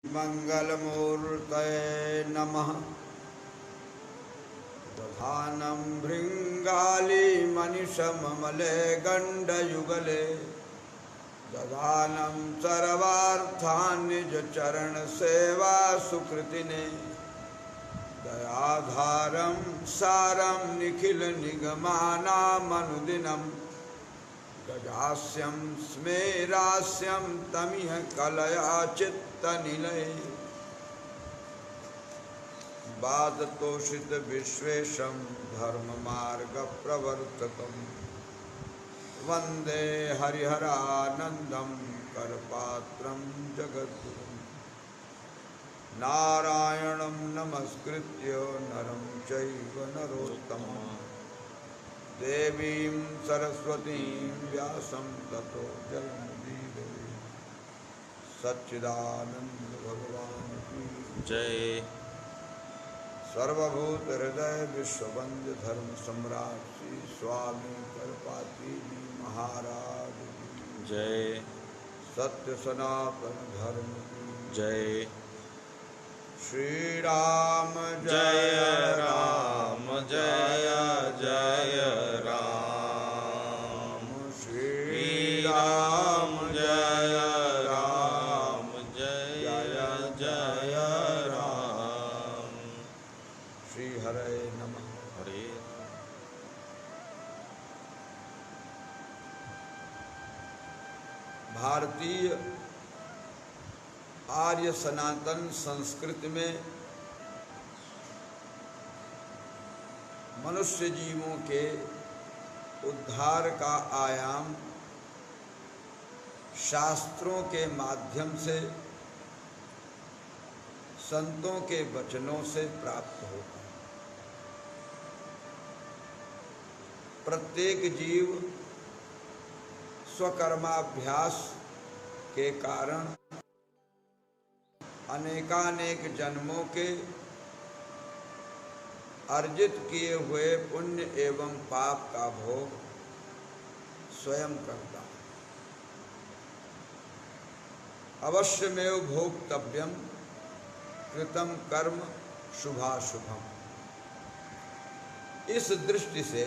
मंगलमूर्तये नमः। दधानं भृङ्गाली मनिषममले गण्डयुगले दधानं सर्वार्थान् निजचरणसेवा सुकृतिने दयाधारं सारं निखिलनिगमानामनुदिनं गजास्यं स्मेरास्यं तमिह कलया चित्तनिलये वादतोषित विश्वेशं धर्ममार्गप्रवर्तकं वन्दे हरिहरानन्दं करपात्रं जगद्गुरुं नारायणं नमस्कृत्य नरं चैव नरोत्तमं देवीं सरस्वतीं व्यासं ततो जयमुदीरये। सच्चिदानंद भगवान की जय। सर्वभूत हृदय विश्ववंद्य धर्म सम्राट श्री स्वामी करपात्री जी महाराज की जय। सत्य सनातन धर्म की जय। श्री राम जय राम जय जय राम। श्री राम जय राम जय जय राम। श्री हरे नमः। हरे भारतीय आर्य सनातन संस्कृति में मनुष्य जीवों के उद्धार का आयाम शास्त्रों के माध्यम से संतों के वचनों से प्राप्त होता है। प्रत्येक जीव स्वकर्माभ्यास के कारण अनेकानेक जन्मों के अर्जित किए हुए पुण्य एवं पाप का भोग स्वयं करता है। अवश्यमेव भोक्तव्यम कृतम कर्म शुभाशुभम। इस दृष्टि से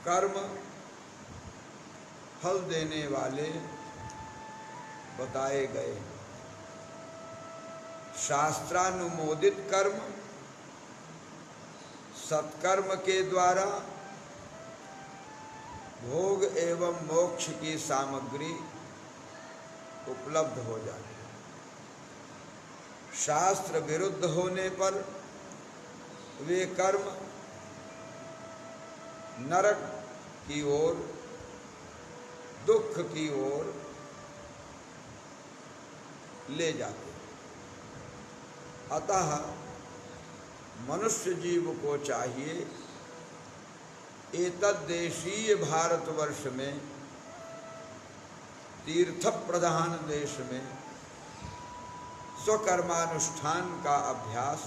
कर्म फल देने वाले बताए गए। शास्त्रानुमोदित कर्म सत्कर्म के द्वारा भोग एवं मोक्ष की सामग्री उपलब्ध हो जाती है। शास्त्र विरुद्ध होने पर वे कर्म नरक की ओर, दुख की ओर ले जाते। अतः मनुष्य जीव को चाहिए एतद्देशीय भारतवर्ष में, तीर्थ प्रधान देश में स्वकर्मानुष्ठान का अभ्यास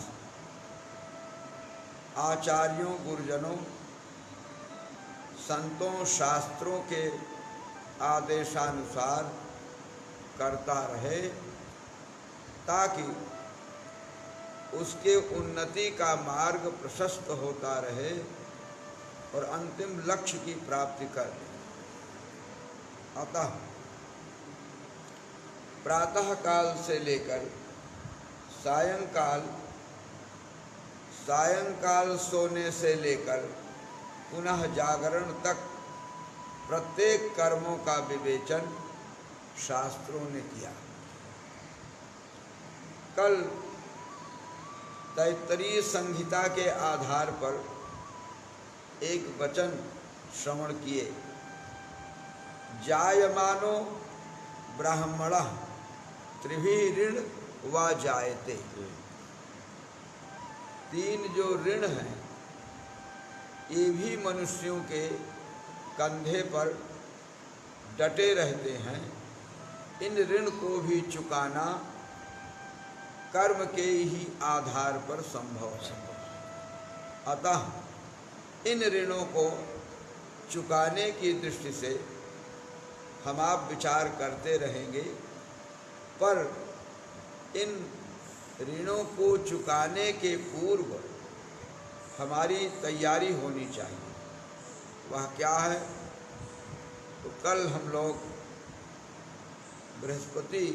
आचार्यों, गुरुजनों, संतों, शास्त्रों के आदेशानुसार करता रहे, ताकि उसके उन्नति का मार्ग प्रशस्त होता रहे और अंतिम लक्ष्य की प्राप्ति कर ले। अतः प्रातः काल से लेकर सायंकाल सोने से लेकर पुनः जागरण तक प्रत्येक कर्मों का विवेचन शास्त्रों ने किया। कल तैत्तरीय संहिता के आधार पर एक वचन श्रवण किए। जायमानो ब्राह्मणः त्रिभिः ऋण वा जायते। तीन जो ऋण हैं ये भी मनुष्यों के कंधे पर डटे रहते हैं। इन ऋण को भी चुकाना कर्म के ही आधार पर संभव है। अतः इन ऋणों को चुकाने की दृष्टि से हम आप विचार करते रहेंगे पर इन ऋणों को चुकाने के पूर्व हमारी तैयारी होनी चाहिए। वह क्या है? तो कल हम लोग बृहस्पति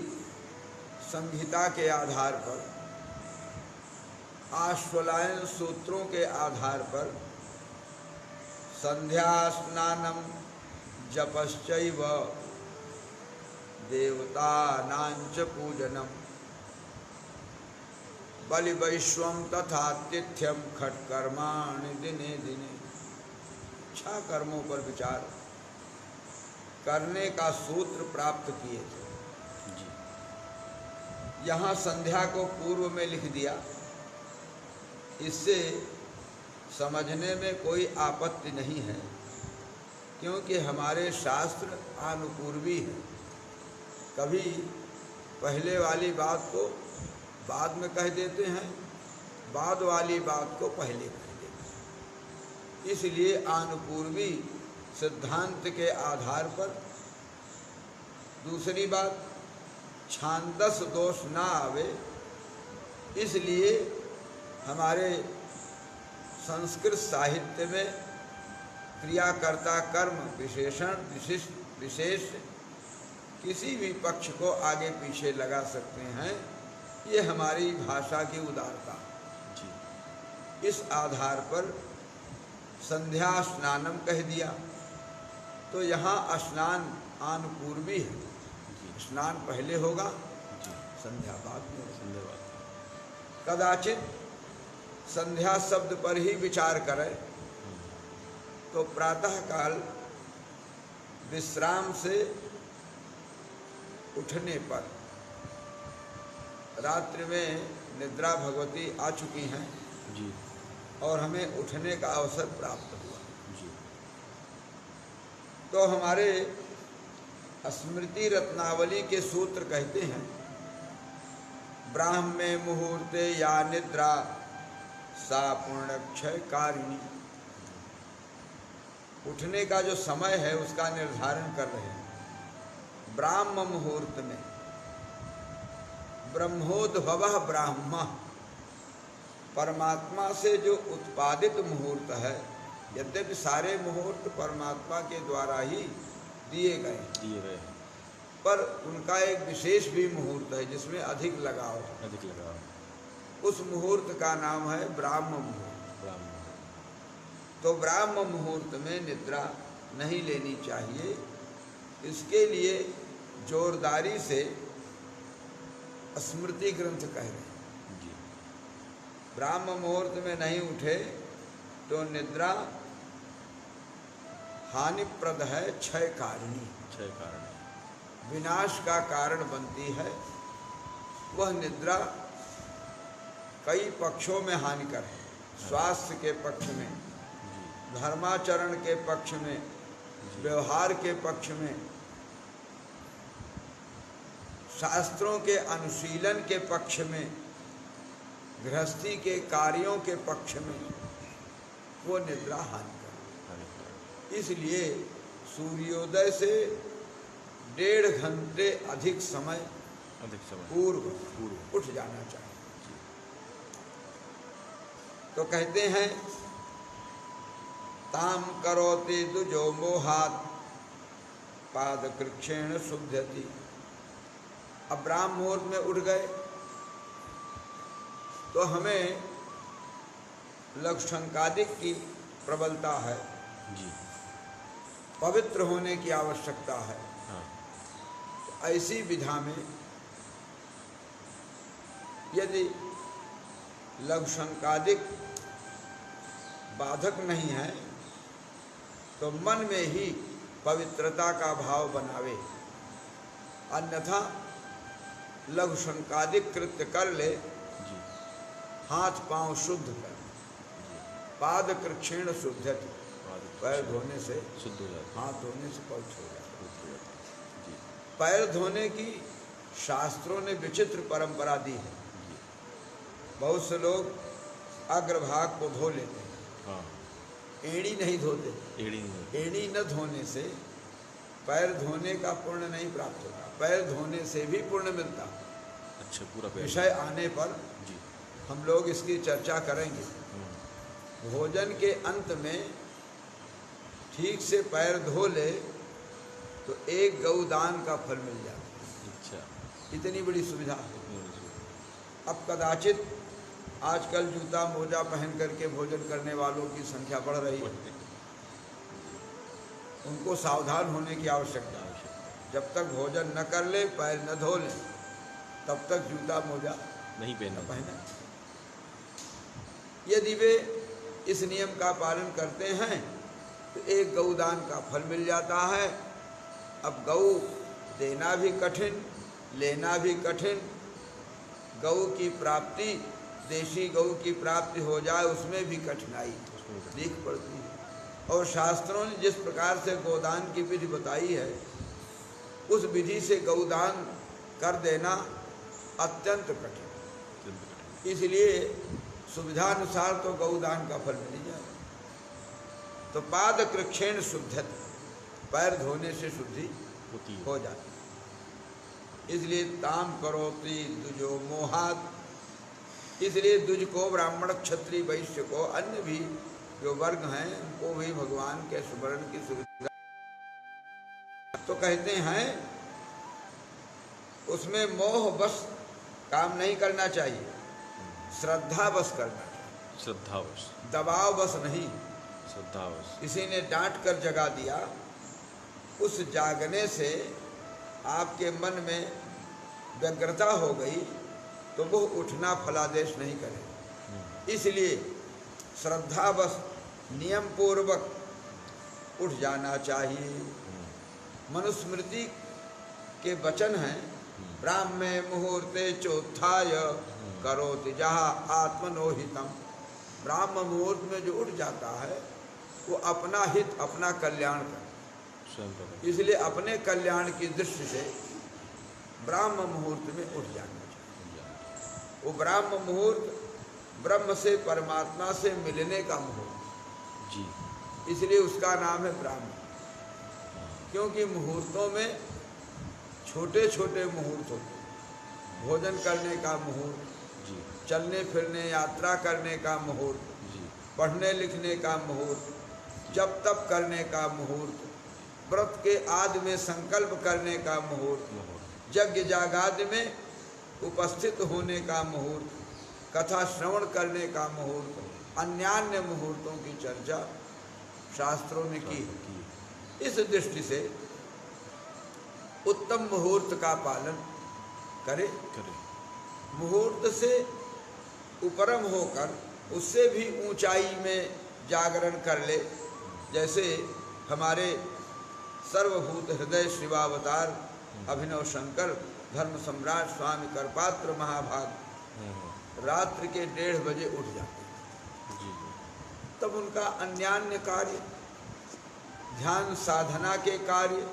संहिता के आधार पर, आश्वलायन सूत्रों के आधार पर संध्या स्नानम जपश्चैव देवतानांच पूजनम बलिवैश्वम तथा तिथ्यम खटकर्माणि दिने दिने, 6 कर्मों पर विचार करने का सूत्र प्राप्त किए थे। यहाँ संध्या को पूर्व में लिख दिया। इससे समझने में कोई आपत्ति नहीं है, क्योंकि हमारे शास्त्र अनुपूर्वी हैं। कभी पहले वाली बात को बाद में कह देते हैं, बाद वाली बात को पहले कह देते हैं। इसलिए अनुपूर्वी सिद्धांत के आधार पर, दूसरी बात छांदस दोष ना आवे, इसलिए हमारे संस्कृत साहित्य में क्रियाकर्ता कर्म विशेषण विशेष किसी भी पक्ष को आगे पीछे लगा सकते हैं। ये हमारी भाषा की उदारता जी। इस आधार पर संध्या स्नानम कह दिया, तो यहाँ स्नान अनुपूर्वी है। स्नान पहले होगा जी, संध्या बाद में। संध्या बाद कदाचित संध्या शब्द पर ही विचार करें तो प्रातःकाल विश्राम से उठने पर, रात्रि में निद्रा भगवती आ चुकी हैं जी, और हमें उठने का अवसर प्राप्त हुआ जी, तो हमारे स्मृति रत्नावली के सूत्र कहते हैं, ब्राह्मे मुहूर्ते या निद्रा सा पुण्यक्षय कारिणी। उठने का जो समय है उसका निर्धारण कर रहे हैं। ब्राह्म मुहूर्त में, ब्रह्मोद्भवः ब्राह्म, परमात्मा से जो उत्पादित मुहूर्त है, यद्यपि सारे मुहूर्त परमात्मा के द्वारा ही दिए गए, पर उनका एक विशेष भी मुहूर्त है जिसमें अधिक लगाव। उस मुहूर्त का नाम है ब्राह्म मुहूर्त। तो ब्राह्म मुहूर्त में निद्रा नहीं लेनी चाहिए। इसके लिए जोरदारी से स्मृति ग्रंथ कह रहे हैं, ब्राह्म मुहूर्त में नहीं उठे तो निद्रा हानिप्रद है, क्षय कारिणी, विनाश का कारण बनती है। वह निद्रा कई पक्षों में हानिकर है। स्वास्थ्य के पक्ष में, धर्माचरण के पक्ष में, व्यवहार के पक्ष में, शास्त्रों के अनुशीलन के पक्ष में, गृहस्थी के कार्यों के पक्ष में वो निद्रा हानिकर। इसलिए सूर्योदय से 1.5 घंटे अधिक समय पूर्व उठ जाना चाहिए। तो कहते हैं, ताम करोति दुजो मोहात् पादकृच्छेण शुद्धति। अब ब्राह्म मुहूर्त में उठ गए तो हमें लघुशंकादिक की प्रबलता है जी, पवित्र होने की आवश्यकता है। हाँ। तो ऐसी विधा में यदि लघुशंकादिक बाधक नहीं है तो मन में ही पवित्रता का भाव बनावे, अन्यथा लघुशंकादिक कृत्य कर ले, हाथ पांव शुद्ध कर, पाद कृच्छेण शुद्धति, पैर धोने से शुद्ध हो जाता, हाथ धोने से पवित्र हो जाता। पैर धोने की शास्त्रों ने विचित्र परंपरा दी है। बहुत से लोग अग्रभाग को धो लेते हैं, हाँ। एड़ी नहीं धोते। एड़ी न धोने से पैर धोने का पुण्य नहीं प्राप्त होता। पैर धोने से भी पुण्य मिलता, अच्छा, पूरा पैर। विषय आने पर जी। हम लोग इसकी चर्चा करेंगे। भोजन के अंत में ठीक से पैर धो ले तो एक गौदान का फल मिल जाता है। अच्छा, इतनी बड़ी सुविधा है। इतनी बड़ी सुविधा। अब कदाचित आजकल जूता मोजा पहन करके भोजन करने वालों की संख्या बढ़ रही है। उनको सावधान होने की आवश्यकता है। जब तक भोजन न कर ले, पैर न धो ले, तब तक जूता मोजा नहीं पहने। यदि वे इस नियम का पालन करते हैं तो एक गौदान का फल मिल जाता है। अब गौ देना भी कठिन, लेना भी कठिन। गौ की प्राप्ति, देशी गौ की प्राप्ति हो जाए उसमें भी कठिनाई दिख पड़ती है। और शास्त्रों ने जिस प्रकार से गोदान की विधि बताई है, उस विधि से गौदान कर देना अत्यंत कठिन। इसलिए सुविधानुसार तो गौदान का फल मिल जाए। तो पाद कृक्षेण शुद्धत, पैर धोने से शुद्धि हो जाती। इसलिए ताम करोति दुजो मोहात, इसलिए दुज को ब्राह्मण क्षत्रिय वैश्य को, अन्य भी जो वर्ग हैं उनको भी भगवान के स्मरण की सुविधा। तो कहते हैं उसमें मोह बस काम नहीं करना चाहिए, श्रद्धा बस करना चाहिए। श्रद्धावश, दबाव बस नहीं। श्रद्धावश। किसी ने डांट कर जगा दिया, उस जागने से आपके मन में व्यग्रता हो गई तो वो उठना फलादेश नहीं करे। इसलिए श्रद्धा बस नियम पूर्वक उठ जाना चाहिए। मनुस्मृति के वचन हैं, ब्राह्मे मुहूर्ते चोत्थाय करोति जहा आत्मनोहितम। ब्राह्म मुहूर्त में जो उठ जाता है वो अपना हित, अपना कल्याण कर। इसलिए अपने कल्याण की दृष्टि से ब्राह्म मुहूर्त में उठ जाना चाहिए। वो ब्राह्म मुहूर्त ब्रह्म से, परमात्मा से मिलने का मुहूर्त जी, इसलिए उसका नाम है ब्राह्म। क्योंकि मुहूर्तों में छोटे छोटे मुहूर्त होते, भोजन करने का मुहूर्त, चलने फिरने यात्रा करने का मुहूर्त, पढ़ने लिखने का मुहूर्त, जप तप करने का मुहूर्त, व्रत के आदि में संकल्प करने का मुहूर्त, यज्ञ जागादि में उपस्थित होने का मुहूर्त, कथा श्रवण करने का मुहूर्त, अन्यान्य मुहूर्तों की चर्चा शास्त्रों ने की। इस दृष्टि से उत्तम मुहूर्त का पालन करे। मुहूर्त से उपरम होकर उससे भी ऊंचाई में जागरण कर ले। जैसे हमारे सर्वभूत हृदय शिवावतार अभिनव शंकर धर्म सम्राट स्वामी करपात्र महाभाग रात्रि के 1:30 बजे उठ जाते हैं। तब उनका अन्यान्य कार्य, ध्यान साधना के कार्य,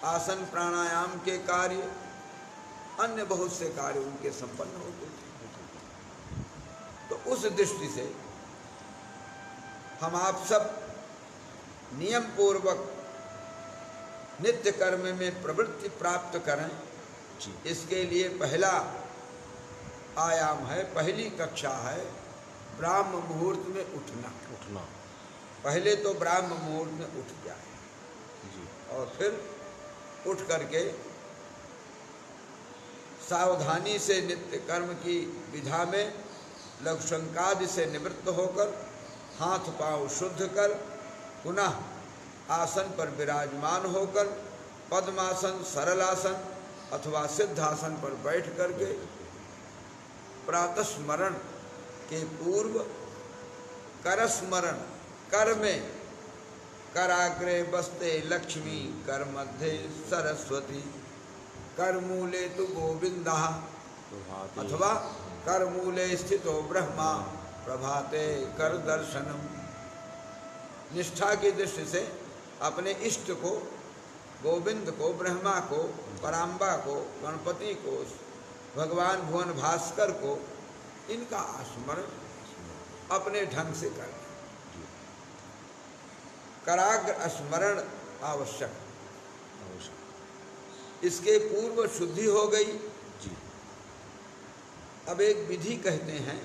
आसन प्राणायाम के कार्य, अन्य बहुत से कार्य उनके संपन्न होते थे। तो उस दृष्टि से हम आप सब नियम पूर्वक नित्य कर्म में प्रवृत्ति प्राप्त करें। इसके लिए पहला आयाम है, पहली कक्षा है ब्राह्म मुहूर्त में उठना। पहले तो ब्राह्म मुहूर्त में उठ जाए और फिर उठ करके सावधानी से नित्य कर्म की विधा में लघु शंकादि से निवृत्त होकर हाथ पांव शुद्ध कर पुनः आसन पर विराजमान होकर पद्मासन, सरलासन अथवा सिद्धासन पर बैठ करके प्रातः स्मरण के पूर्व करस्मरण, कर में कराग्रे बसते लक्ष्मी, कर मध्य सरस्वती, कर मूले तु गोविंदा अथवा कर मूले स्थितो ब्रह्मा, प्रभाते कर दर्शनम। निष्ठा की दृष्टि से अपने इष्ट को, गोविंद को, ब्रह्मा को, पराम्बा को, गणपति को, भगवान भुवन भास्कर को, इनका स्मरण अपने ढंग से करना। कराग्र स्मरण आवश्यक। इसके पूर्व शुद्धि हो गई अब एक विधि कहते हैं,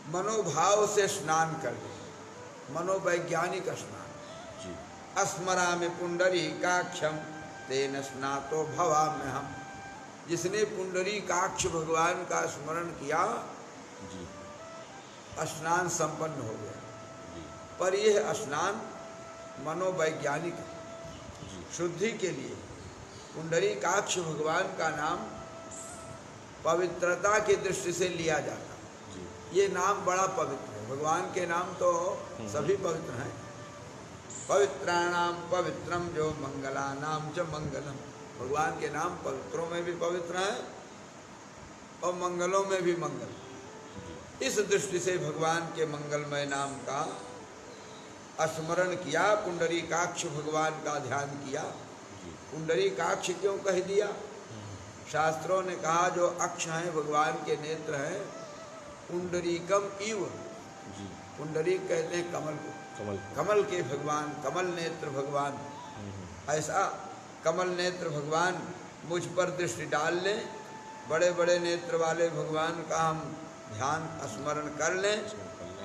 मनोभाव से स्नान कर ले, मनोवैज्ञानिक स्नान। जी। स्मरामि पुंडरीकाक्षम तेन स्नातो भवाम्य हम। जिसने पुंडरीकाक्ष भगवान का स्मरण किया, जी। स्नान संपन्न हो गया। जी। पर यह स्नान मनोवैज्ञानिक है, जी। शुद्धि के लिए। पुंडरीकाक्ष भगवान का नाम पवित्रता की दृष्टि से लिया जाता है। जी। ये नाम बड़ा पवित्र है। भगवान के नाम तो सभी पवित्र हैं। पवित्राणाम पवित्रम जो मंगलानाम च मंगलम। भगवान के नाम पवित्रों में भी पवित्र हैं और मंगलों में भी मंगल। इस दृष्टि से भगवान के मंगलमय नाम का स्मरण किया, पुंडरीकाक्ष भगवान का ध्यान किया। पुंडरीकाक्ष क्यों कह दिया? शास्त्रों ने कहा जो अक्ष हैं भगवान के नेत्र हैं, पुंडरीकम इव। जी। पुंडरीक कहते हैं कमल को, कमल के भगवान, कमल नेत्र भगवान। ऐसा कमल नेत्र भगवान मुझ पर दृष्टि डाल लें, बड़े बड़े नेत्र वाले भगवान का हम ध्यान स्मरण कर लें,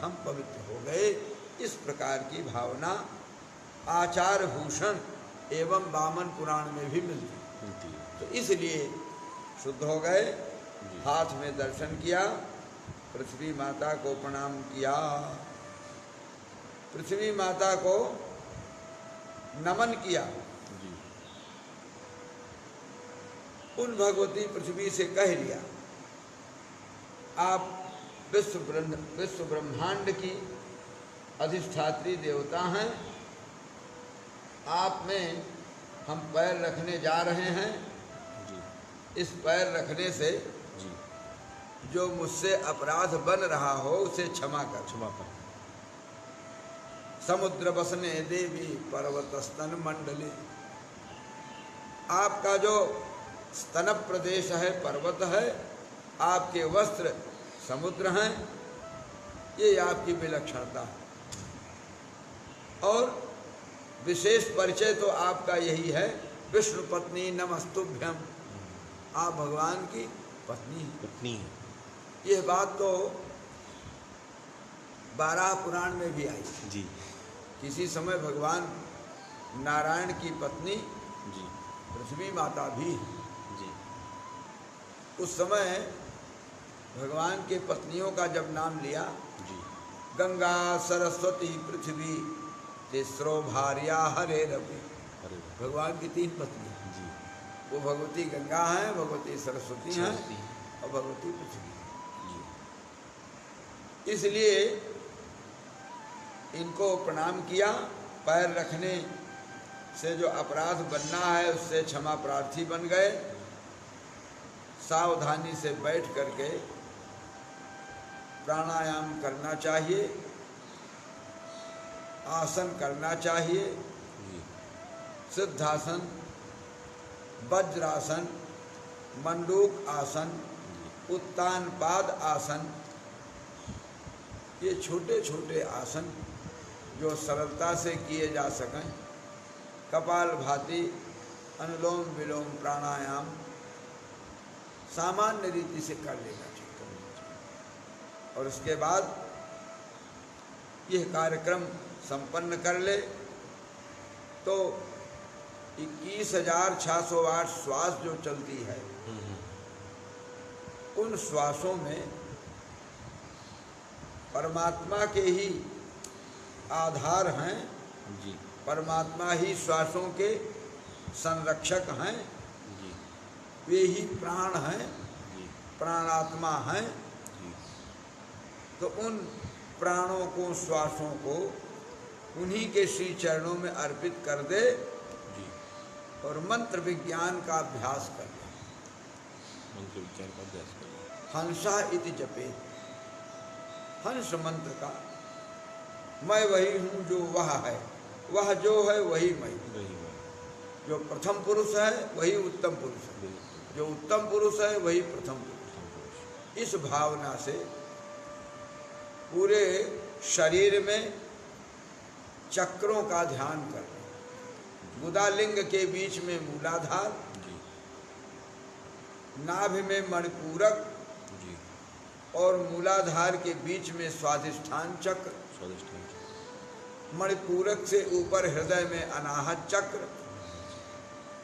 हम पवित्र हो गए। इस प्रकार की भावना आचार भूषण एवं वामन पुराण में भी मिलती है। तो इसलिए शुद्ध हो गए, हाथ में दर्शन किया, पृथ्वी माता को प्रणाम किया, पृथ्वी माता को नमन किया। जी। उन भगवती पृथ्वी से कह लिया, आप विश्व ब्रह्मांड की अधिष्ठात्री देवता हैं, आप में हम पैर रखने जा रहे हैं। जी। इस पैर रखने से जी। जो मुझसे अपराध बन रहा हो उसे क्षमा कर। समुद्र बसने देवी पर्वत स्तन मंडली। आपका जो स्तन प्रदेश है, पर्वत है, आपके वस्त्र समुद्र हैं, ये आपकी विलक्षणता है। और विशेष परिचय तो आपका यही है, विष्णु पत्नी नमस्तुभ्यम। आप भगवान की पत्नी हैं। यह बात तो 12 पुराण में भी आई। जी। किसी समय भगवान नारायण की पत्नी जी। पृथ्वी माता भी है। जी। उस समय भगवान के पत्नियों का जब नाम लिया, जी। गंगा सरस्वती पृथ्वी तीसरो भार्या हरे रवि। भगवान की 3 पत्नी हैं। जी। वो भगवती गंगा हैं, भगवती सरस्वती हैं और भगवती पृथ्वी। जी। इसलिए इनको प्रणाम किया। पैर रखने से जो अपराध बनना है उससे क्षमा प्रार्थी बन गए। सावधानी से बैठ करके प्राणायाम करना चाहिए, आसन करना चाहिए, सिद्धासन, वज्रासन, मंडूक आसन, उत्तान पाद आसन। ये छोटे छोटे आसन जो सरलता से किए जा सकें। कपाल भाती, अनुलोम विलोम प्राणायाम सामान्य रीति से कर लेना चाहिए। और उसके बाद यह कार्यक्रम संपन्न कर ले तो 21,608 श्वास जो चलती है, उन श्वासों में परमात्मा के ही आधार हैं। जी। परमात्मा ही श्वासों के संरक्षक हैं। जी। वे ही प्राण हैं। जी। प्राणात्मा हैं। जी। तो उन प्राणों को, श्वासों को उन्हीं के श्री चरणों में अर्पित कर दे। जी। और मंत्र विज्ञान का अभ्यास कर ले। मंत्र विज्ञान का अभ्यास कर ले। हंसा इति जपे। हंस मंत्र का, मैं वही हूँ जो वह है, वह जो है वही मैं। जो प्रथम पुरुष है वही उत्तम पुरुष है, जो उत्तम पुरुष है वही प्रथम पुरुष। इस भावना से पूरे शरीर में चक्रों का ध्यान कर। गुदालिंग के बीच में मूलाधार, नाभि में मणिपूरक, जी। और मूलाधार के बीच में स्वाधिष्ठान चक्र, स्वादिष्ट। मणिपूरक से ऊपर हृदय में अनाहत चक्र,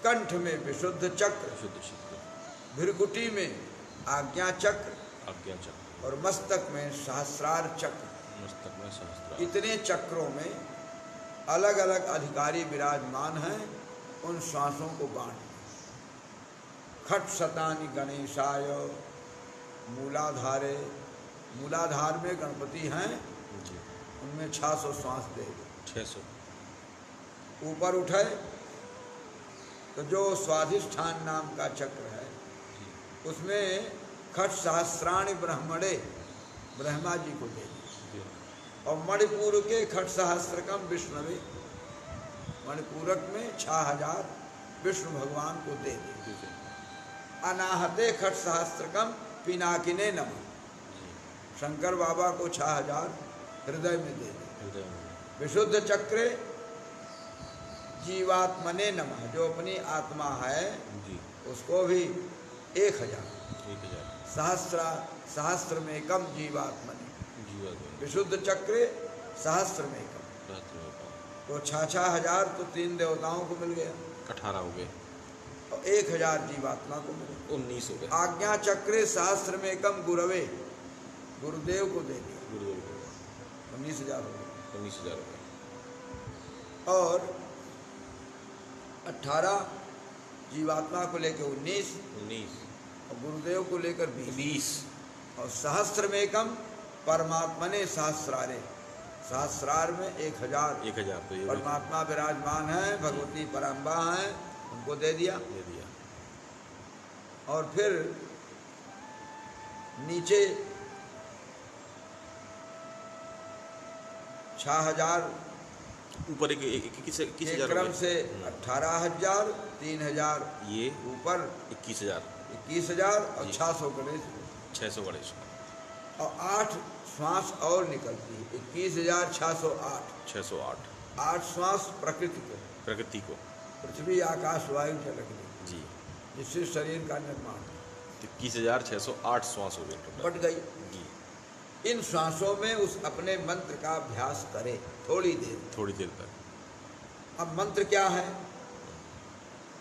कंठ में विशुद्ध चक्र, शुद्ध चित्त। भृकुटी में आज्ञा चक्र आज्ञा चक्र। और मस्तक में सहस्रार चक्र। मस्तक में सहस्त्रार। इतने चक्रों में अलग अलग अधिकारी विराजमान हैं। उन श्वासों को बांट, खट शतानि गणेशाय मूलाधारे, मूलाधार में गणपति हैं, जी। उनमें 600 श्वास दे। 600। ऊपर उठे तो जो स्वाधिष्ठान नाम का चक्र है उसमें खट सहस्राणि ब्रह्मणे, ब्रह्मा जी को दे दी। और मणिपुर के खट सहस्त्रकम विष्णुवे, मणिपूरक में 6000 विष्णु भगवान को दे दी। अनाहते खट सहस्त्रकम पिनाकिने नमः, शंकर बाबा को 6000 हृदय में दे दी। विशुद्ध चक्रे जीवात्मने नमः, जो अपनी आत्मा है जी। उसको भी 1000। 1000 सहस्त्र में कम जीवात्मने, जीवात्मा। विशुद्ध चक्रे सहस्त्र में कम, तो 6,000 तो 3 देवताओं को मिल गया, 18 हो गए और 1000 जीवात्मा को मिल गया। 19 हो गए। आज्ञा चक्रे सहस्त्र में कम गुरवे, गुरुदेव को दे दिया, गुरुदेव को 19,000 हो गए। 19,000 हो गए। और 18 जीवात्मा को लेकर 19 और गुरुदेव को लेकर 20 और सहस्त्र में कम परमात्मने सहस्रारे, सहस्रार में 1000 तो ये परमात्मा विराजमान है, भगवती परम्बा है, उनको दे दिया। और फिर नीचे 6000 ऊपर एक 21,000 क्रम से 18,000, 3,000 ये ऊपर 21,000 और 600 गणेश, 600 गणेश और 8 श्वास और निकलती है, 21,608। 608 8 श्वास प्रकृति को पृथ्वी आकाश वायु जल अग्नि, जी, जिससे शरीर का निर्माण 21,608 श्वास हो गए बट गई। जी। इन श्वासों में उस अपने मंत्र का अभ्यास करे थोड़ी देर तक। अब मंत्र क्या है?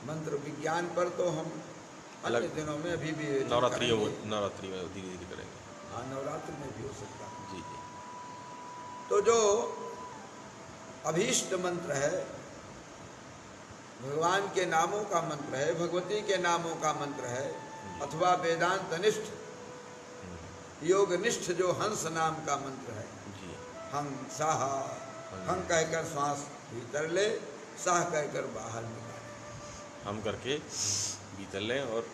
मंत्र विज्ञान पर तो हम अलग अन्य दिनों में अभी भी नवरात्रि में धीरे धीरे करेंगे। हाँ, नवरात्र में भी हो सकता है। जी। तो जो अभीष्ट मंत्र है, भगवान के नामों का मंत्र है, भगवती के नामों का मंत्र है, अथवा वेदांत निष्ठ योग निष्ठ जो हंस नाम का मंत्र है, जी। हंसाह, हं कहकर श्वास भीतर ले, साह कहकर बाहर निकाले, हम करके भीतर लें और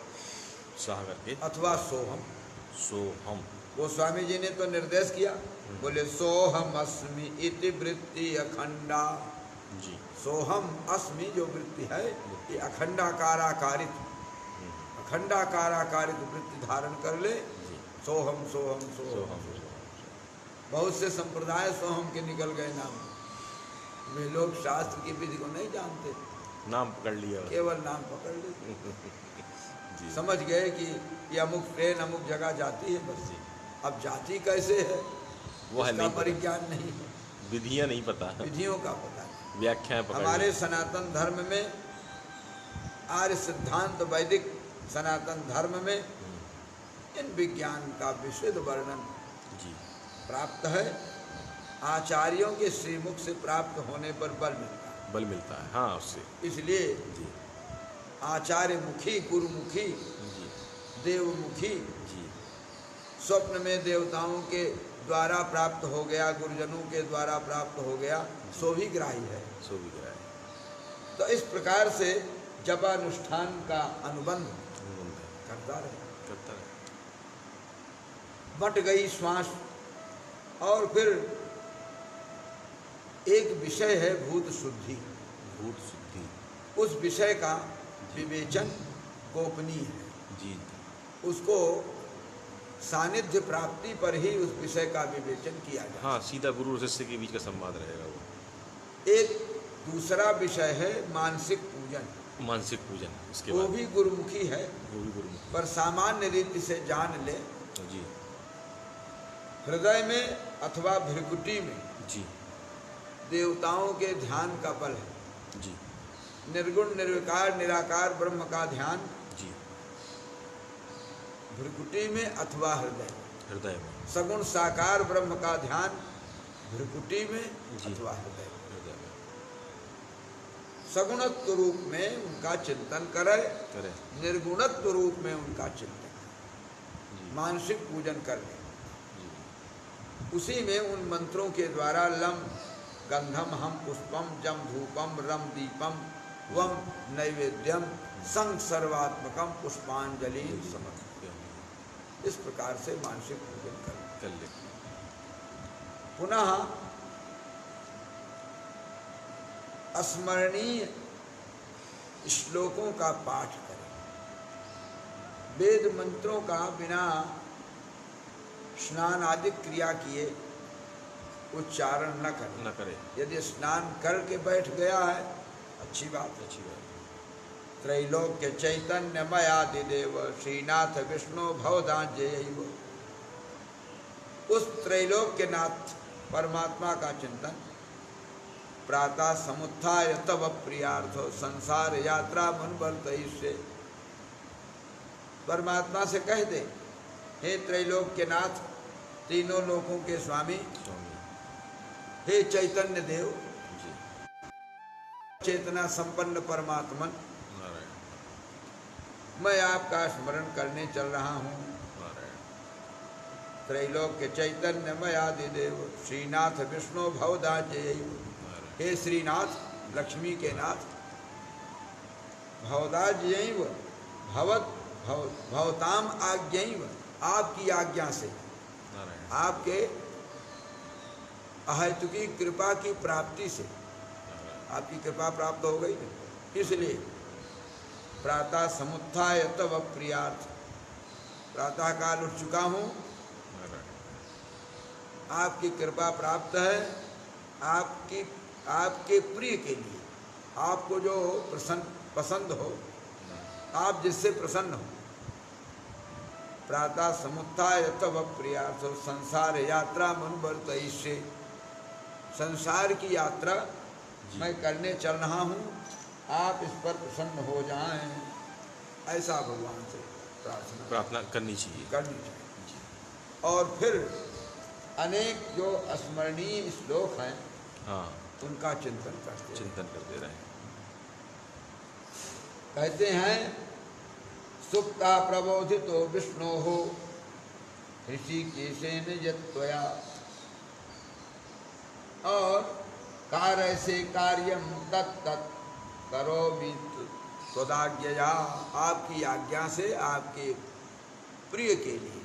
साह करके, अथवा सोहम। सोहम, वो स्वामी जी ने तो निर्देश किया, बोले सोहम अस्मि इति वृत्ति अखंडा। जी। सोहम अस्मि जो वृत्ति है ये अखंडाकाराकारित, अखंडाकाराकारित वृत्ति धारण कर ले। सोहम सोहम सोहम। बहुत से संप्रदाय सोहम के निकल गए नाम, वे लोग शास्त्र की विधि को नहीं जानते, नाम पकड़ लिया, केवल नाम पकड़ लेते, समझ गए कि ये अमुक ट्रेन अमुक जगह जाती है बस। अब जाती कैसे है वो है नहीं, परिज्ञान नहीं है, विधियां नहीं पता, विधियों का पता नहीं, व्याख्याएं पकड़। हमारे सनातन धर्म में, आर्य सिद्धांत वैदिक सनातन धर्म में इन विज्ञान का विशुद्ध वर्णन जी प्राप्त है। आचार्यों के श्रीमुख से प्राप्त होने पर बल मिलता है, हाँ उससे। इसलिए जी। आचार्य मुखी, गुरुमुखी, जी। देवमुखी, जी। स्वप्न में देवताओं के द्वारा प्राप्त हो गया, गुरुजनों के द्वारा प्राप्त हो गया, सो भी ग्राही है, सो भी ग्राही। तो इस प्रकार से जपानुष्ठान का अनुबंध करता रहे। बट गई श्वास। और फिर एक विषय है भूत शुद्धि। भूत शुद्धि, उस विषय का विवेचन गोपनीय है। जी। उसको सानिध्य प्राप्ति पर ही उस विषय का विवेचन किया जाए। हाँ, सीधा गुरु और शिष्य के बीच का संवाद रहेगा वो। एक दूसरा विषय है मानसिक पूजन। मानसिक पूजन, इसके वो बाद भी गुरुमुखी है, वो भी गुरुमुखी। पर सामान्य रीति से जान ले जी। हृदय में अथवा भृकुटी में जी देवताओं के ध्यान का बल है। जी निर्गुण निर्विकार निराकार ब्रह्म का ध्यान जी भृकुटी में अथवा हृदय में, हृदय में सगुण साकार ब्रह्म का ध्यान भृकुटी में जी। अथवा हृदय में, हृदय में सगुणत्व रूप में उनका चिंतन करे, करे निर्गुणत्व रूप में उनका चिंतन जी मानसिक पूजन करने, जी उसी में उन मंत्रों के द्वारा लम गंधम हम पुष्पम जम धूपम रम दीपम वम नैवेद्यम संग सर्वात्मकम पुष्पांजलि समर्पयामि, इस प्रकार से मानसिक पूजन करें। कर ले पुनः स्मरणीय श्लोकों का पाठ करें। वेद मंत्रों का बिना स्नान आदि क्रिया किए उच्चारण न करें। न करे यदि स्नान करके बैठ गया है अच्छी बात है। अच्छी बात त्रैलोक्य चैतन्य मयादिदेव श्रीनाथ विष्णु भवदांजयैव, उस त्रैलोक्यनाथ परमात्मा का चिंतन, प्रातः समुत्थाय तव प्रियार्थ संसार यात्रा मन बलतैष्ये, परमात्मा से कह दे, हे त्रैलोक्यनाथ तीनों लोकों के स्वामी, स्वामी हे चैतन्य देव, जी चेतना संपन्न परमात्मन, नारायण मैं आपका स्मरण करने चल रहा हूँ। नारायण त्रैलोक्य चैतन्य मयादिदेव श्रीनाथ विष्णु भवदांजयैव, नारायण हे श्रीनाथ लक्ष्मी के नाथ, भवदांजयैव भवत भवताम आज्ञैव, आपकी आज्ञा से, नारायण आपके अहेतुकी कृपा की प्राप्ति से, आपकी कृपा प्राप्त हो गई ना, इसलिए प्रातः समुत्थाय तव प्रियार्थ, प्रातः काल उठ चुका हूँ, नारायण आपकी कृपा प्राप्त है, आपके प्रिय के लिए, आपको जो पसंद हो, आप जिससे प्रसन्न हो। प्रातः समुत्थाय तव प्रियार्थ संसार यात्रा मन वर्तयिष्ये, संसार की यात्रा मैं करने चल रहा हूँ, आप इस पर प्रसन्न हो जाएं, ऐसा भगवान से प्रार्थना करनी चाहिए। करनी चाहिए। और फिर अनेक जो स्मरणीय श्लोक हैं हाँ उनका चिंतन करते हैं। चिंतन करते रहें। कहते हैं सुप्ता प्रबोधितो विष्णोः ऋषिकेशेन यत्त्वया, और कार्य से कार्यम तत्त करोमि त्वदाज्ञया, आपकी आज्ञा से आपके प्रिय के लिए,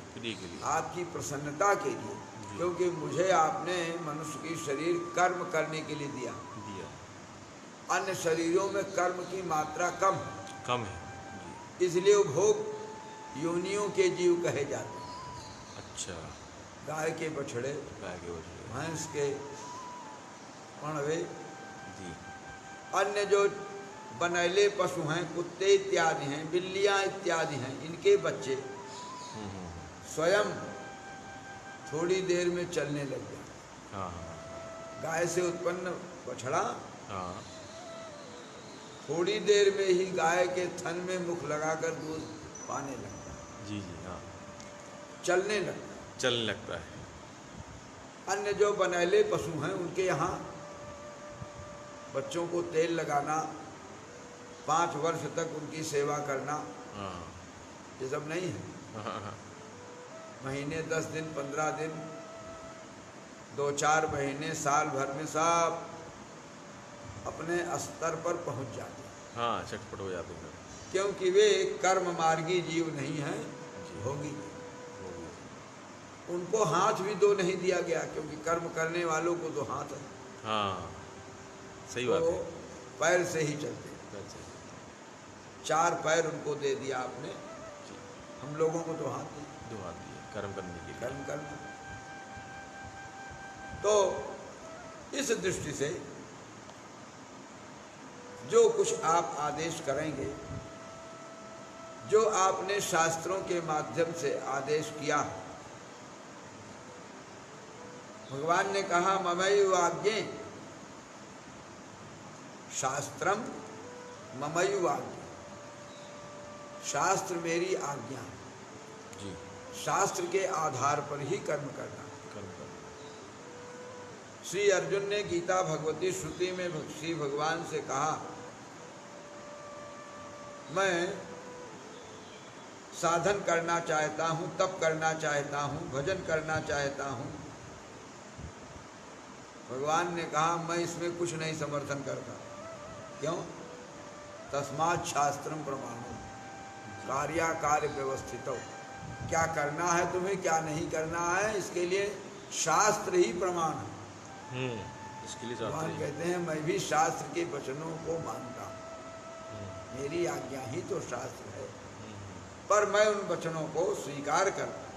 आपकी प्रसन्नता के लिए, क्योंकि मुझे आपने मनुष्य की शरीर कर्म करने के लिए दिया। अन्य शरीरों में कर्म की मात्रा कम है जी। इसलिए वो भोग योनियों के जीव कहे जाते हैं। अच्छा गाय के बछड़े, भैंस के पणवे जी, अन्य जो बनैले पशु हैं, कुत्ते इत्यादि हैं, बिल्लियाँ इत्यादि हैं, इनके बच्चे स्वयं थोड़ी देर में चलने लग जाते। हाँ गाय से उत्पन्न बछड़ा हाँ थोड़ी देर में ही गाय के थन में मुख लगाकर दूध पाने लगता है, जी जी हाँ, चलने लगता है। चलने लगता है। अन्य जो बनैले पशु हैं उनके यहाँ बच्चों को तेल लगाना, 5 वर्ष तक उनकी सेवा करना, हाँ ये सब नहीं है। हाँ महीने 10 दिन 15 दिन 2-4 महीने साल भर में सब अपने स्तर पर पहुंच जाते हैं। हाँ चटपट हो जाते हैं, क्योंकि वे कर्म मार्गी जीव नहीं हैं, भोगी। उनको हाथ भी 2 नहीं दिया गया, क्योंकि कर्म करने वालों को 2 हाथ है। हाँ सही बात तो है। पैर से ही चलते हैं, 4 पैर उनको दे दिया आपने, हम लोगों को 2 हाथ दिए, 2 हाथ दिए कर्म करने के लिए। कर्म करना। तो इस दृष्टि से जो कुछ आप आदेश करेंगे, जो आपने शास्त्रों के माध्यम से आदेश किया, भगवान ने कहा ममैव आज्ञे शास्त्रम ममैव आज्ञे, शास्त्र मेरी आज्ञा, जी शास्त्र के आधार पर ही कर्म करना। कर्म करना। श्री अर्जुन ने गीता भगवती श्रुति में श्री भगवान से कहा मैं साधन करना चाहता हूँ, तप करना चाहता हूँ, भजन करना चाहता हूँ। भगवान ने कहा मैं इसमें कुछ नहीं समर्थन करता। क्यों? तस्मात् शास्त्रम प्रमाणम कार्याकार्य व्यवस्थितो। क्या करना है तुम्हें, क्या नहीं करना है, इसके लिए शास्त्र ही प्रमाण है। इसके लिए भगवान कहते हैं मैं भी शास्त्र के वचनों को मानता हूँ, मेरी आज्ञा ही तो शास्त्र है, पर मैं उन वचनों को स्वीकार करता।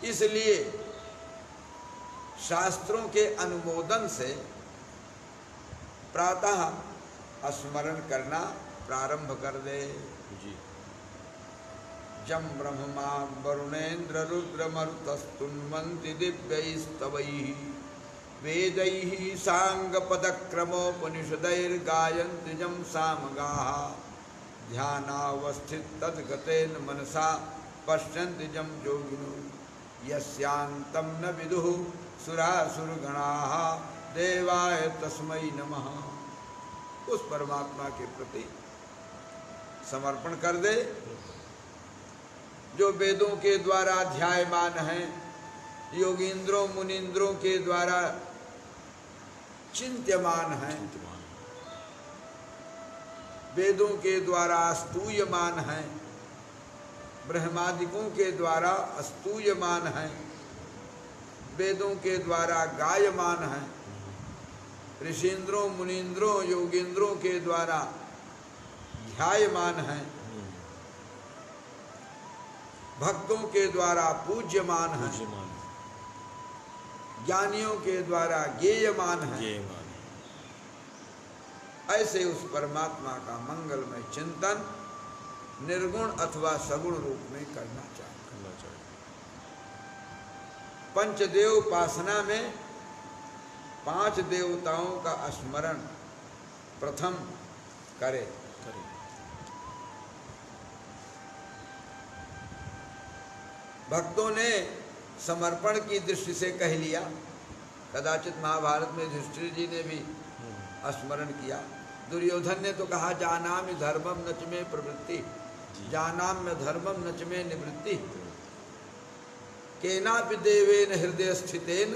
इसलिए शास्त्रों के अनुमोदन से प्रातः स्मरण करना प्रारंभ कर दे। जी। जम ब्रह्मा वरुणेन्द्र रुद्र मरुतस्तुन्वन्ति दिव्यैस्तवैः वेदैः साङ्गपदक्रमोपनिषदैर्गायन्ति जं सामगाः ध्यानावस्थित तद्गतेन मनसा पश्यन्ति जं योगिनो यस्यान्तं न विदुः सुरासुरगणाः देवाय तस्मै नमः। उस परमात्मा के प्रति समर्पण कर दे जो वेदों के द्वारा ध्यायमान है, योगींद्रों मुनींद्रों के द्वारा चिंत्यमान है, वेदों के द्वारा स्तूयमान है, ब्रह्मादिकों के द्वारा स्तूयमान है, वेदों के द्वारा गायमान है, ऋषींद्रों मुनींद्रों योगींद्रों के द्वारा ध्यायमान है, भक्तों के द्वारा पूज्यमान है, ज्ञानियों के द्वारा गेयमान है। ऐसे उस परमात्मा का मंगलमय चिंतन निर्गुण अथवा सगुण रूप में करना चाहिए। पंचदेव उपासना में 5 देवताओं का स्मरण प्रथम करे। भक्तों ने समर्पण की दृष्टि से कह लिया। कदाचित महाभारत में युधिष्ठिर जी ने भी स्मरण किया। दुर्योधन ने तो कहा जानामि धर्मम नच में प्रवृत्ति, जानाम्य धर्मम नच में निवृत्ति, केनापि देवेन हृदय स्थितेन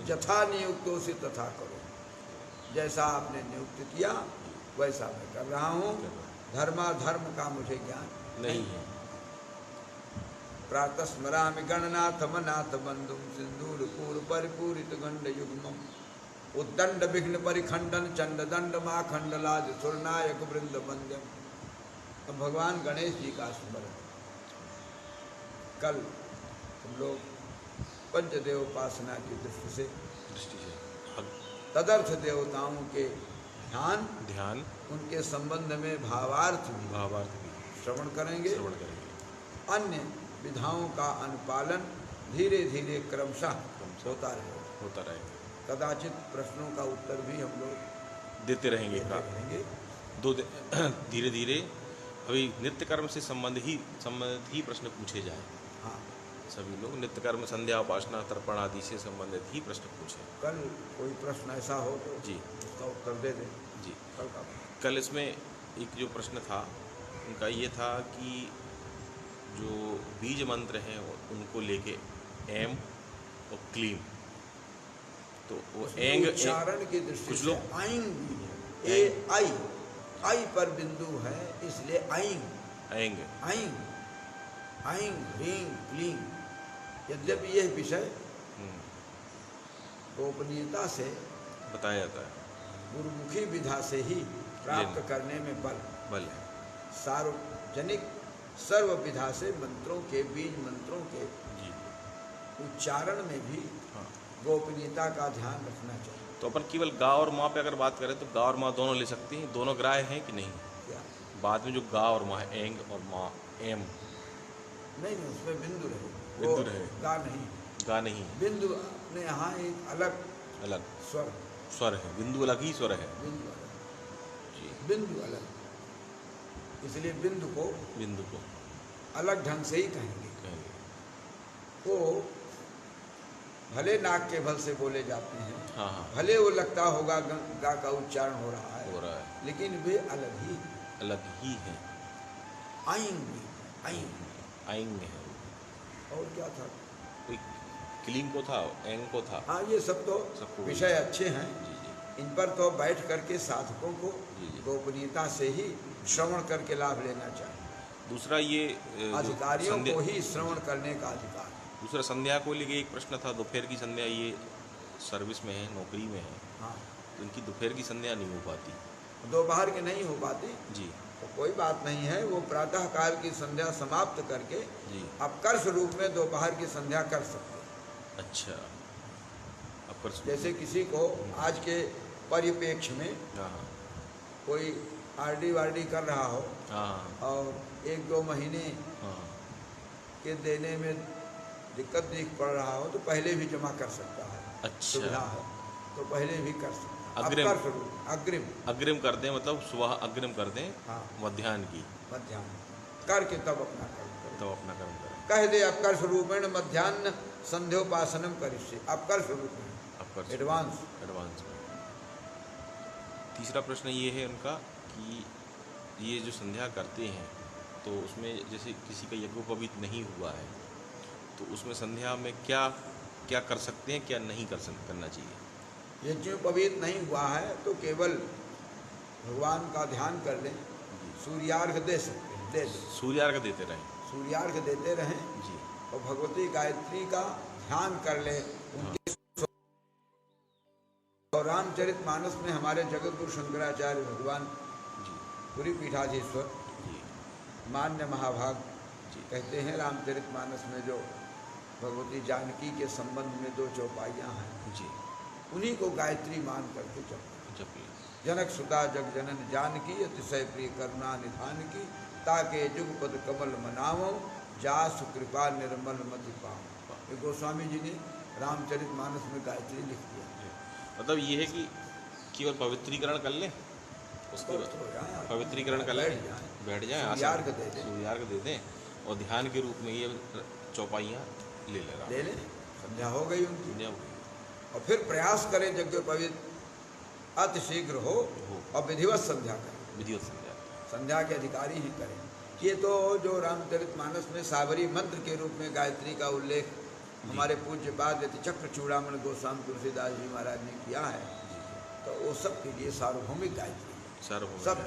यथा नियुक्तोसि तथा करो। जैसा आपने नियुक्त किया वैसा मैं कर रहा हूँ। धर्माधर्म का मुझे ज्ञान नहीं है। प्रातः स्मरामि गणनाथ मनाथ बंधुम सिंदूर पूर परिपूरित गंड युग्मम उद्दंड विघ्न परिखंडन चंड दंड माखंड लाज सुरनायक वृंद वंद्यम। तो भगवान गणेश जी का स्मरण। कल हम लोग पंचदेव उपासना की दृष्टि से तदर्थ देवताओं के ध्यान उनके संबंध में भावार्थ भी श्रवण करेंगे। अन्य विधाओं का अनुपालन धीरे धीरे क्रमशः होता रहेगा। कदाचित प्रश्नों का उत्तर भी हम लोग देते रहेंगे। धीरे धीरे अभी नित्य कर्म से संबंधित ही प्रश्न पूछे जाए। हाँ, सभी लोग नित्य कर्म संध्या उपासना तर्पण आदि से संबंधित ही प्रश्न पूछे। कल कोई प्रश्न ऐसा हो तो जी उसका उत्तर दे दें। जी कल इसमें एक जो प्रश्न था उनका ये था कि जो बीज मंत्र हैं उनको लेके एम और क्लीम, तो वो एंग उच्चारण की दृष्टि कुछ से लोग आइंग भी है। ए आई पर बिंदु है इसलिए आइंग एंग आइंग आइंग ह्रीं क्लीं। यद्यपि यह विषय गोपनीयता से बताया जाता है, गुरुमुखी विधा से ही प्राप्त करने में बल है। सार्वजनिक सर्व विधा से मंत्रों के बीज मंत्रों के उच्चारण में भी गोपनीयता का ध्यान रखना चाहिए। तो अपन केवल गा और माँ पे अगर बात करें तो गा और माँ दोनों ले सकती हैं, दोनों ग्राह्य हैं कि नहीं? क्या बाद में जो गा और माँ है एंग और माँ एम नहीं उसमें बिंदु रहे, बिंदु रहे, गा नहीं गा नहीं है, बिंदु अपने यहाँ एक अलग अलग स्वर, स्वर है, बिंदु अलग ही स्वर है। बिंदु अलग, जी, बिंदु अलग, इसलिए बिंदु को बिंदु को अलग ढंग से ही कहेंगे। कहेंगे। वो भले नाक के बल से बोले जाते हैं, हाँ हाँ, भले वो लगता होगा गा का उच्चारण हो रहा हो है, रहा है, लेकिन वे अलग ही अलग ही है। आएंगे, आएंगे। आएंगे है, और क्या था? कोई क्लीम को था, एंग को था। हाँ, ये सब तो सबको विषय अच्छे हैं, जी जी इन पर तो बैठ करके साधकों को जी जी। गोपनीयता से ही श्रवण करके लाभ लेना चाहिए। दूसरा ये जो अधिकारियों संध्या- को ही श्रवण करने का अधिकार है। दूसरा संध्या को लेके एक प्रश्न था, दोपहर की संध्या, ये सर्विस में है, नौकरी में है, हाँ, तो इनकी दोपहर की संध्या नहीं हो पाती। दोपहर के नहीं हो पाती जी तो कोई बात नहीं है, वो प्रातः काल की संध्या समाप्त करके जी, अपकर्ष रूप में दोपहर की संध्या कर सकते हैं। अच्छा, अब कर जैसे किसी को आज के परिप्रेक्ष्य में हाँ हाँ कोई आरडी वारडी कर रहा हो हाँ और 1-2 महीने हाँ, के देने में दिक्कत दिख पड़ रहा हो तो पहले भी जमा कर सकता है, सुविधा अच्छा, है, तो पहले भी कर सकता है। अग्रिम। अपकर्ष रूप, अग्रिम, अग्रिम कर दें, मतलब सुबह अग्रिम कर दें हाँ, मध्याह्न की, मध्याह्न करके तब अपना कर्म करें। तो अपना कर्म करें। कह दे अपकर्ष रूपेण मध्याह्न संध्योपासनम करिष्ये, अपकर्ष रूप में, अब कर एडवांस। एडवांस में। तीसरा प्रश्न ये है उनका कि ये जो संध्या करते हैं तो उसमें जैसे किसी का यज्ञोपवीत नहीं हुआ है तो उसमें संध्या में क्या क्या कर सकते हैं, क्या नहीं करना चाहिए? यज्ञोपवीत नहीं हुआ है तो केवल भगवान का ध्यान कर लें, सूर्यार्घ दे सकते हैं, दे दें, सूर्यार्घ देते रहें। सूर्यार्घ देते रहें जी और भगवती गायत्री का ध्यान कर लें। उनके और रामचरितमानस में हमारे जगत गुरु शंकराचार्य भगवान जी पूरी पीठाधीश्वर जी मान्य महाभाग जी कहते हैं, रामचरितमानस में जो भगवती जानकी के संबंध में 2 चौपाइयाँ हैं, जी, उन्हीं को गायत्री मान करके जप। जब जनक सुता जग जनन जानकी अतिशय प्रिय करुणा निधान की, ताके जुगपद कमल मनावो जासु कृपा निर्मल मति पाओ। ये गोस्वामी जी ने रामचरितमानस में गायत्री लिख दिया। मतलब ये है कि केवल पवित्रीकरण कर लें, उसके बाद हो जाए, पवित्रीकरण कर लें, बैठ जाएं, सूर्यार्घ दे दें, सूर्यार्घ दे दें और ध्यान के रूप में ये चौपाइयाँ ले लेना, ले लें, संध्या हो गई उनकी। संध्या हो गई। और फिर प्रयास करें यज्ञोपवीत अति शीघ्र हो और विधिवत संध्या करें, विधिवत संध्या। संध्या के अधिकारी ही करें। ये तो जो रामचरितमानस में साबरी मंत्र के रूप में गायत्री का उल्लेख हमारे पूज्य पाद चक्र चूड़ामणि गोस्वामी तुलसीदास जी महाराज ने किया है, तो वो सब के लिए सार्वभौमिक गायत्री है। सार्वभौमिक सब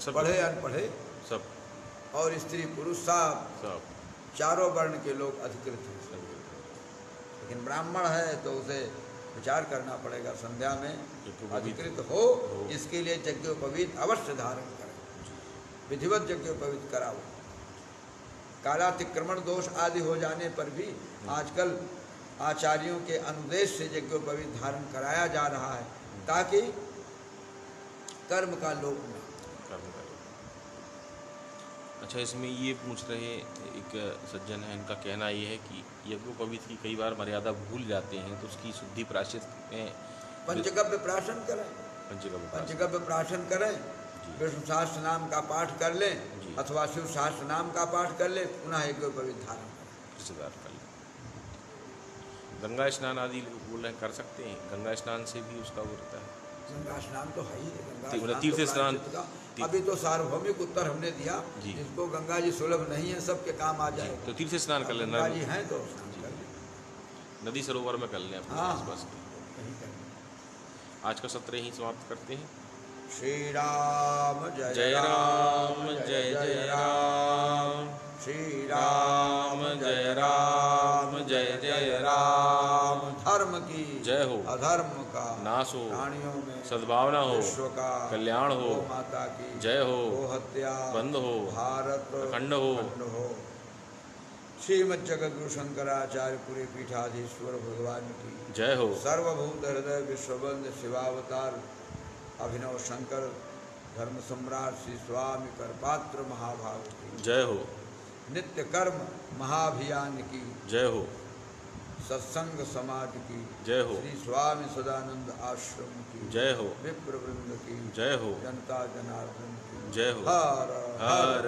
सब पढ़े अनपढ़े सब और स्त्री पुरुष सब सब चारों वर्ण के लोग अधिकृत हैं। सब लेकिन ब्राह्मण है तो उसे विचार करना पड़ेगा, संध्या में यज्ञोपवीत अधिकृत हो, इसके लिए यज्ञोपवीत अवश्य धारण करें, विधिवत यज्ञोपवीत कराओ। कालातिक्रमण दोष आदि हो जाने पर भी आजकल आचार्यों के अनुदेश से यज्ञोपवीत धारण कराया जा रहा है, ताकि कर्म का लोप न हो। कर्म करें। अच्छा, इसमें ये पूछ रहे एक सज्जन है, इनका कहना ये है कि यज्ञोपवीत की कई बार मर्यादा भूल जाते हैं तो उसकी शुद्धि प्रायश्चित में पंचगव्य प्राशन करें, पंचगव्य पंचगव्य प्राशन करें, विष्णु सहस्त्र नाम का पाठ कर लें जी। अथवा शिव सहस्त्र नाम का पाठ कर लें, पुनः यज्ञोपवीत धारण करें। रिश्तेदार कर लें। गंगा स्नान आदि लोग बोल रहे हैं कर सकते हैं, गंगा स्नान से भी उसका वो रहता है। गंगा स्नान तो है ही है, गंगा तीर्थ स्नान तीर्थ तो स्नान प्रायश्चित का। अभी तो सार्वभौमिक उत्तर हमने दिया, जी। जिसको गंगा जी सुलभ नहीं है सबके काम आ जाए, तो तीर्थ स्नान कर गंगा लें, जी हैं तो स्नान कर लें। नदी सरोवर में कर लें अपने हाँ, आसपास के। कहीं कर लें। आज का सत्र यहीं समाप्त करते हैं। श्री राम जय जय राम जय जय राम, श्री राम जय राम जय जय राम। धर्म की जय हो, अधर्म का नाश हो, प्राणियों में सद्भावना हो, विश्व का कल्याण हो, गौ माता की जय हो, गो हत्या बंद हो, भारत अखंड हो। श्रीमद् जगत गुरु शंकराचार्य पूरे पीठाधीश्वर भगवान की जय हो। सर्वभूत हृदय विश्वबंद शिवावतार अभिनव शंकर धर्म सम्राट श्री स्वामी करपात्र महाभाग की जय हो। नित्य कर्म महाभियान की जय हो। सत्संग समाज की जय हो। श्री स्वामी सदानंद आश्रम की जय हो। विप्र वृंद की जय हो। जनता जनार्दन की जय हो। हर हर हर